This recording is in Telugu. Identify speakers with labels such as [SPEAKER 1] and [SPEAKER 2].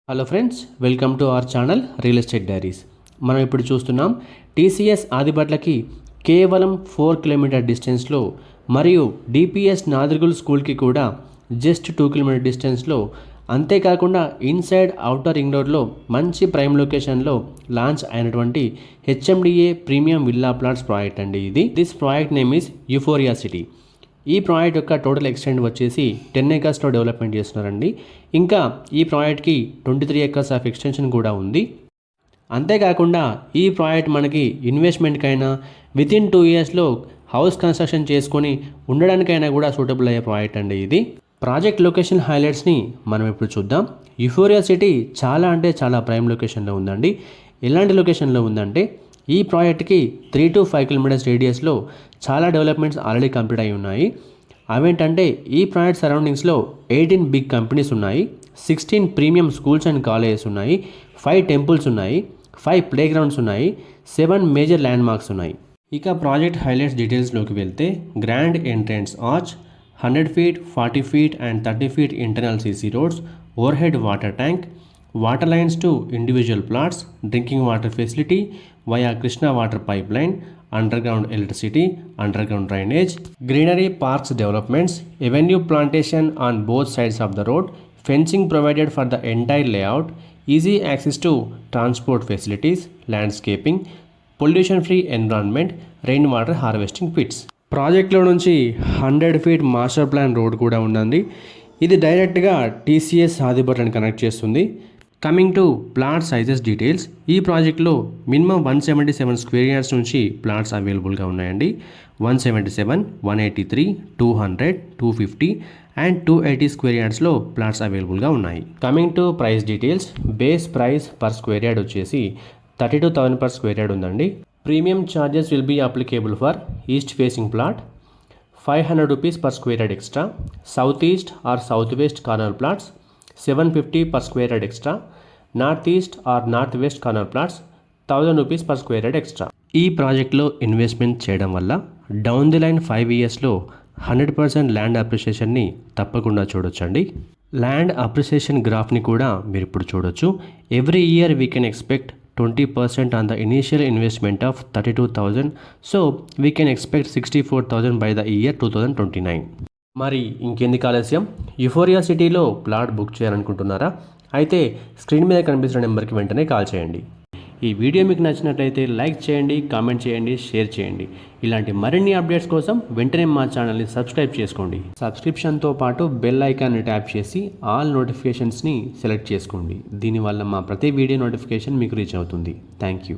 [SPEAKER 1] Hello friends, welcome to our channel real estate diaries. మనం ఇప్పుడు చూస్తున్నాం టీసీఎస్ ఆదిబట్లకి కేవలం 4 కిలోమీటర్ డిస్టెన్స్లో మరియు డిపిఎస్ నాదర్గుల్ స్కూల్కి కూడా జస్ట్ 2 కిలోమీటర్ డిస్టెన్స్లో, అంతేకాకుండా ఇన్సైడ్ అవుటర్ రింగ్ రోడ్లో మంచి ప్రైమ్ లొకేషన్లో లాంచ్ అయినటువంటి HMDA premium villa plots project అండి ఇది. This project name is euphoria city. ఈ ప్రాజెక్ట్ యొక్క టోటల్ ఎక్స్టెంట్ వచ్చేసి 10 ఏకర్స్లో డెవలప్మెంట్ చేస్తున్నారండి. ఇంకా ఈ ప్రాజెక్ట్కి 23 ఏకర్స్ ఆఫ్ ఎక్స్టెన్షన్ కూడా ఉంది. అంతేకాకుండా ఈ ప్రాజెక్ట్ మనకి ఇన్వెస్ట్మెంట్కైనా వితిన్ 2 ఇయర్స్లో హౌస్ కన్స్ట్రక్షన్ చేసుకొని ఉండడానికైనా కూడా సూటబుల్ అయ్యే ప్రాజెక్ట్ అండి ఇది. ప్రాజెక్ట్ లొకేషన్ హైలైట్స్ని మనం ఇప్పుడు చూద్దాం. యూఫోరియా సిటీ చాలా అంటే చాలా ప్రైమ్ లొకేషన్లో ఉందండి. ఎలాంటి లొకేషన్లో ఉందంటే ఈ ప్రాజెక్ట్కి 3 to 5 కిలోమీటర్స్ రేడియస్లో చాలా డెవలప్మెంట్స్ ఆల్రెడీ కంప్లీట్ అయి ఉన్నాయి. అవేంటంటే ఈ ప్రాజెక్ట్ సరౌండింగ్స్లో 18 బిగ్ కంపెనీస్ ఉన్నాయి, 16 ప్రీమియం స్కూల్స్ అండ్ కాలేజెస్ ఉన్నాయి, 5 టెంపుల్స్ ఉన్నాయి, 5 ప్లే గ్రౌండ్స్ ఉన్నాయి, 7 మేజర్ ల్యాండ్ మార్క్స్ ఉన్నాయి. ఇక ప్రాజెక్ట్ హైలైట్స్ డీటెయిల్స్లోకి వెళ్తే grand entrance arch, 100 feet, 40 feet and 30 feet internal CC roads, overhead water tank, water lines to individual plots, drinking water facility via Krishna water pipeline, underground electricity, underground drainage, greenery parks developments, avenue plantation on both sides of the road, fencing provided for the entire layout, easy access to transport facilities, landscaping, pollution free environment, rainwater harvesting pits. ప్రాజెక్ట్లో నుంచి 100 feet మాస్టర్ ప్లాన్ రోడ్ కూడా ఉందండి. ఇది డైరెక్ట్గా టీసీఎస్ ఆదిబట్లని కనెక్ట్ చేస్తుంది. Coming to plot sizes details, ఈ ప్రాజెక్ట్లో మినిమం 177 స్క్వేర్ యార్డ్స్ నుంచి ప్లాట్స్ అవైలబుల్గా ఉన్నాయండి. 177, 183, 200, 250 అండ్ 280 స్క్వేర్ యార్డ్స్లో ప్లాట్స్ అవైలబుల్గా ఉన్నాయి. Coming to price details, base price per square yard వచ్చేసి 32,000 per స్క్వేర్ యార్డ్ ఉందండి. Premium charges will be applicable for east facing plot, 500 rupees per square yard extra, south east or southwest corner plots 750 per square yard extra, north east are north west corner plots 1000 rupees per square yard extra. ఈ ప్రాజెక్ట్లో ఇన్వెస్ట్మెంట్ చేయడం వల్ల డౌన్ ది లైన్ 5 yearsలో 100% ల్యాండ్ అప్రిషియేషన్ని తప్పకుండా చూడొచ్చండి. ల్యాండ్ అప్రిషియేషన్ గ్రాఫ్ని కూడా మీరు ఇప్పుడు చూడొచ్చు. Every year we can expect 20% on the initial investment of 32,000. So we can expect 64,000 by the year 2029. మరి ఇంకెందుకు ఆలస్యం, యూఫోరియా సిటీలో ప్లాట్ బుక్ చేయాలనుకుంటున్నారా? అయితే స్క్రీన్ మీద కనిపిస్తున్న నెంబర్కి వెంటనే కాల్ చేయండి. ఈ వీడియో మీకు నచ్చినట్లయితే లైక్ చేయండి, కామెంట్ చేయండి, షేర్ చేయండి. ఇలాంటి మరిన్ని అప్డేట్స్ కోసం వెంటనే మా ఛానల్ని సబ్స్క్రైబ్ చేసుకోండి. సబ్స్క్రిప్షన్తో పాటు బెల్ ఐకాన్ని ట్యాప్ చేసి ఆల్ నోటిఫికేషన్స్ని సెలెక్ట్ చేసుకోండి. దీనివల్ల మా ప్రతి వీడియో నోటిఫికేషన్ మీకు రీచ్ అవుతుంది. Thank you.